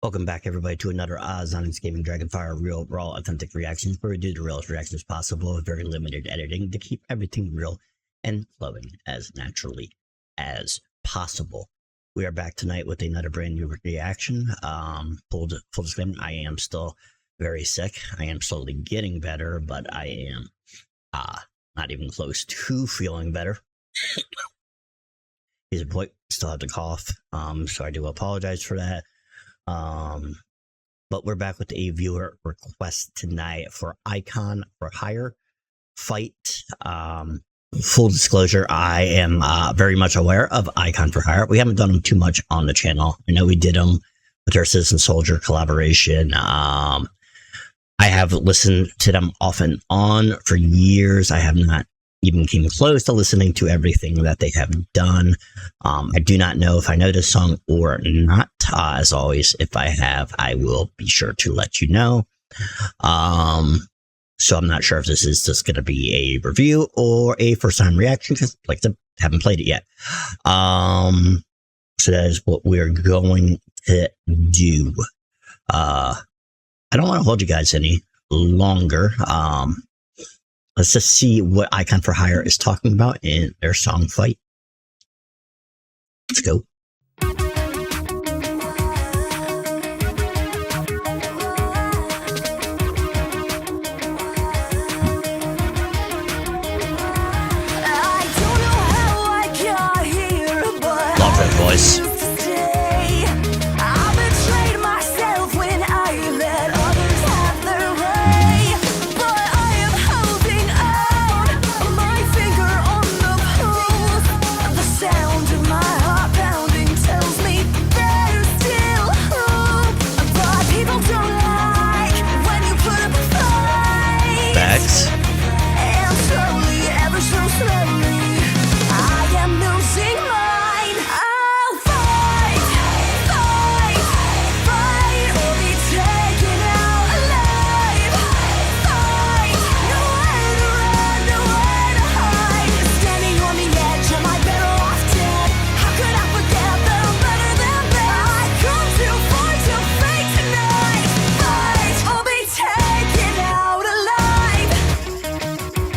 Welcome back, everybody, to another Zonix Gaming Dragonfire real, raw, authentic reactions, where we do the realest reactions possible with very limited editing to keep everything real and flowing as naturally as possible. We are back tonight with another brand new reaction. Full disclaimer, I am still very sick. I am slowly getting better, but I am not even close to feeling better. He's a boy, still have the cough, so I do apologize for that. But we're back with a viewer request tonight for Icon for Hire fight. Full disclosure, I am very much aware of Icon for Hire. We haven't done them too much on the channel. I know we did them with our Citizen Soldier collaboration. I have listened to them off and on for years. I have not even came close to listening to everything that they have done. I do not know if I know this song or not. As always, if I have, I will be sure to let you know. So I'm not sure if this is just going to be a review or a first time reaction, because like I haven't played it yet. So that is what we're going to do. I don't want to hold you guys any longer. Let's just see what Icon for Hire is talking about in their song Fight. Let's go. Love that voice.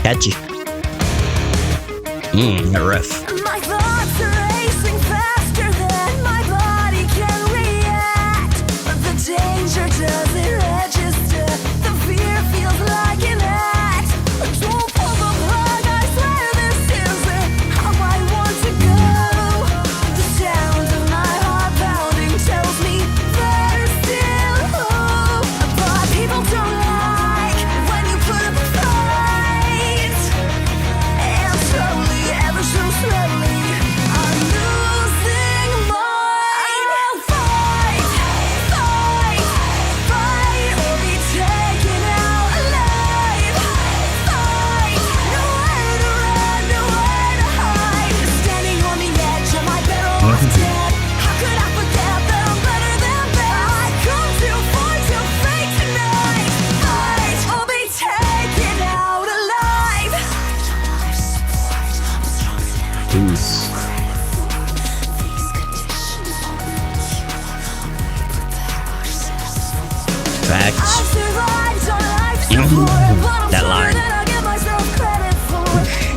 Catchy. That riff. My thoughts are racing faster than my body can react. The danger doesn't register. The fear feels like an act. Don't pull the plug, I swear this isn't how I want to go. The sound of my heart pounding tells me there's still hope. But people don't like when you put up a fight. And slowly, ever so slowly, I'm losing mine. I'll fight, fight, fight, or be taken out alive. Fight, nowhere to run, nowhere to hide. Standing on the edge, am I better off dead? How could I forget that I'm better than bad? I come too far to fake tonight. Fight, or be taken out alive. Facts. That line.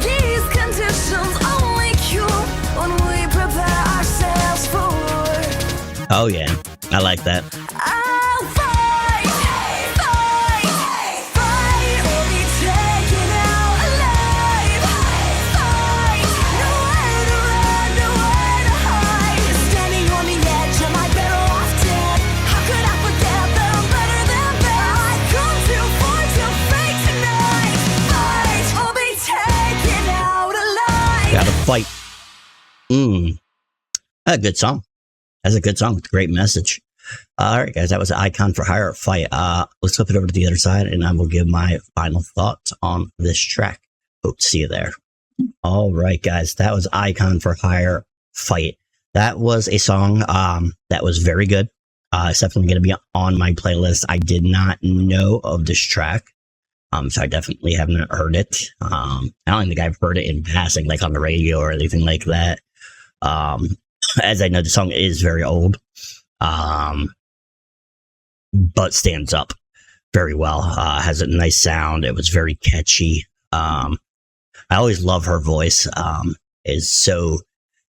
These conditions only cure when we prepare ourselves for. Oh yeah, I like that. I'll fight, fight, fight, or be taken out alive. Fight, nowhere to run, nowhere to hide. Standing on the edge, am I better off dead? How could I forget that I'm better than bad? I come too far to fake tonight. Fight, or be taken out alive. Gotta fight. A good song. That's a good song with a great message. All right, guys, that was Icon for Hire fight. Let's flip it over to the other side, and I will give my final thoughts on this track. Hope to see you there. All right, guys, that was Icon for Hire fight. That was a song that was very good. It's definitely going to be on my playlist. I did not know of this track, so I definitely haven't heard it. I don't think I've heard it in passing, like on the radio or anything like that. As I know, the song is very old. but stands up very well. Has a nice sound. It was very catchy. I always love her voice. Is so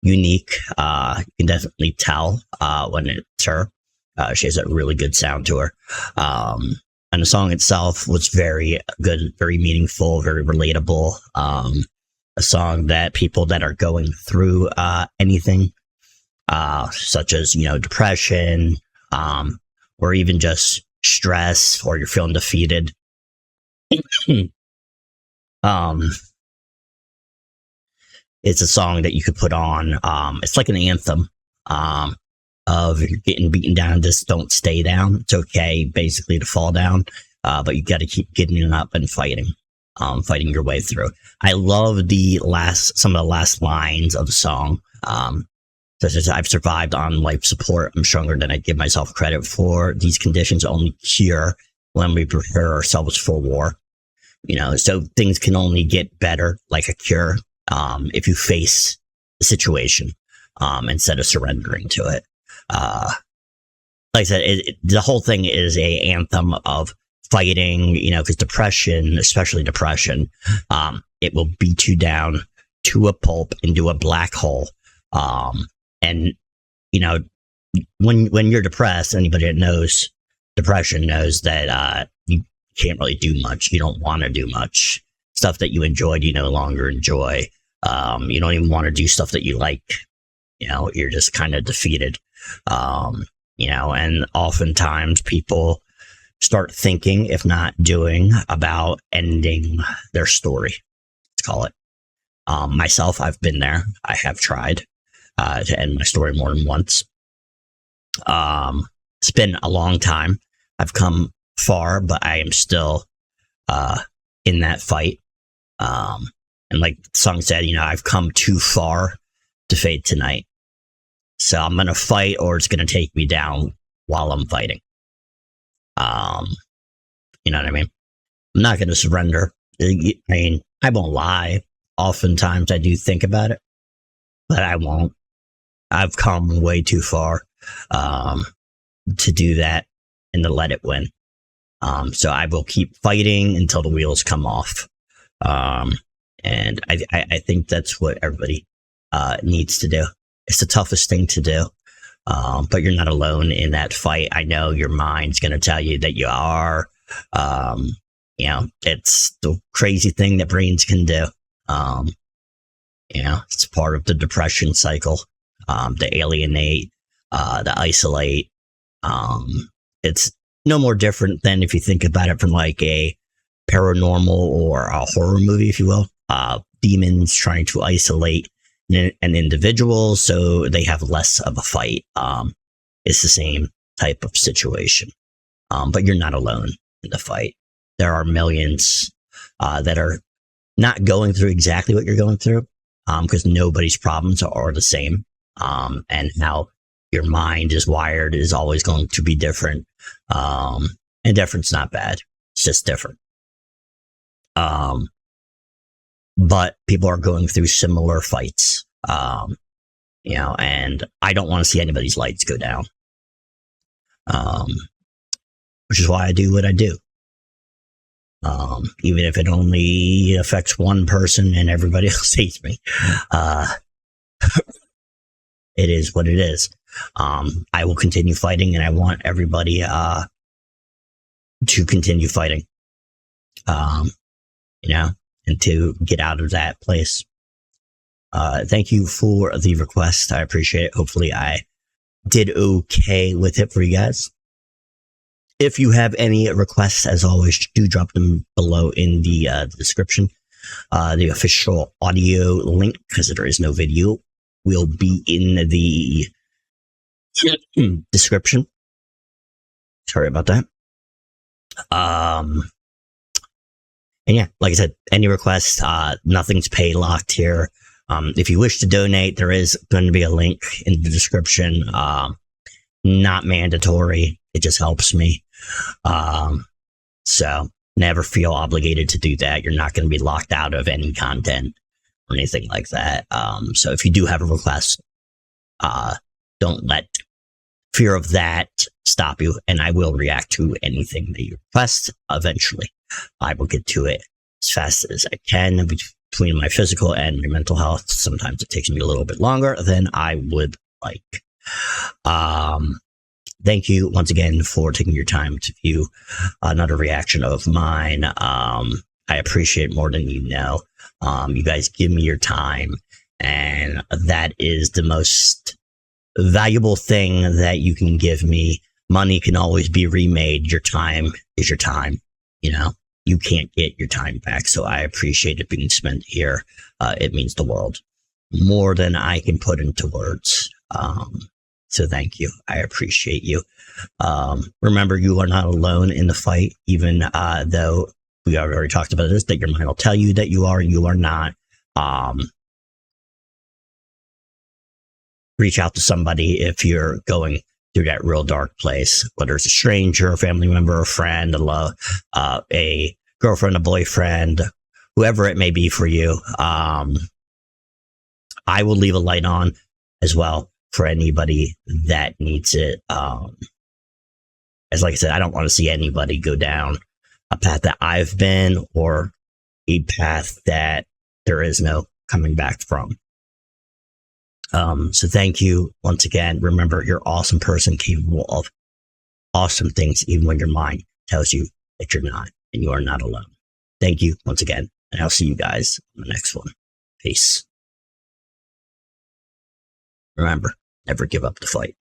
unique. You can definitely tell when it's her. She has a really good sound to her. And the song itself was very good, very meaningful, very relatable. A song that people that are going through anything, such as, depression, or even just stress, or you're feeling defeated. It's a song that you could put on. It's like an anthem of you're getting beaten down, just don't stay down. It's okay, basically, to fall down, but you got to keep getting up and fighting your way through. I love some of the last lines of the song. Such as, I've survived on life support. I'm stronger than I give myself credit for. These conditions only cure when we prepare ourselves for war. So things can only get better, like a cure, if you face the situation instead of surrendering to it. Like I said, the whole thing is a anthem of fighting, because depression, especially depression, it will beat you down to a pulp, into a black hole. And when you're depressed, anybody that knows depression knows that you can't really do much. You don't want to do much. Stuff that you enjoyed, you no longer enjoy. You don't even want to do stuff that you like. You're just kind of defeated. And oftentimes people start thinking, if not doing, about ending their story. Let's call it. Myself, I've been there. I have tried to end my story more than once. It's been a long time. I've come far, but I am still in that fight. And like the song said, I've come too far to fade tonight. So I'm going to fight, or it's going to take me down while I'm fighting. You know what I mean? I'm not going to surrender. I won't lie. Oftentimes I do think about it, but I won't. I've come way too far to do that and to let it win. So I will keep fighting until the wheels come off. And I think that's what everybody needs to do. It's the toughest thing to do, but you're not alone in that fight. I know your mind's going to tell you that you are. It's the crazy thing that brains can do. It's part of the depression cycle. To alienate, to isolate. It's no more different than if you think about it from like a paranormal or a horror movie, if you will. Demons trying to isolate an individual so they have less of a fight. It's the same type of situation. But you're not alone in the fight. There are millions that are not going through exactly what you're going through, because nobody's problems are the same. And how your mind is wired is always going to be different. And different's not bad. It's just different. But people are going through similar fights. And I don't want to see anybody's lights go down. Which is why I do what I do. Even if it only affects one person and everybody else hates me. It is what it is. I will continue fighting, and I want everybody to continue fighting. And to get out of that place. Thank you for the request. I appreciate it. Hopefully I did okay with it for you guys. If you have any requests, as always, do drop them below in the description. The official audio link, because there is no video, will be in the description. Sorry about that. And yeah, like I said, any requests, nothing's pay locked here. If you wish to donate, there is going to be a link in the description. Not mandatory. It just helps me. So never feel obligated to do that. You're not going to be locked out of any content or anything like that. So if you do have a request, don't let fear of that stop you. And I will react to anything that you request eventually. I will get to it as fast as I can between my physical and my mental health. Sometimes it takes me a little bit longer than I would like. Thank you once again for taking your time to view another reaction of mine. I appreciate more than you know. You guys give me your time, and that is the most valuable thing that you can give me. Money can always be remade. Your time is your time. You know, you can't get your time back. So I appreciate it being spent here. It means the world, more than I can put into words. So thank you. I appreciate you. Remember, you are not alone in the fight, even though we have already talked about this, that your mind will tell you that you are not. Reach out to somebody if you're going through that real dark place, whether it's a stranger, a family member, a friend, a girlfriend, a boyfriend, whoever it may be for you. I will leave a light on as well for anybody that needs it. As like I said, I don't want to see anybody go down a path that I've been, or a path that there is no coming back from. So thank you once again. Remember, you're an awesome person, capable of awesome things, even when your mind tells you that you're not, and you are not alone. Thank you once again, and I'll see you guys on the next one. Peace. Remember, never give up the fight.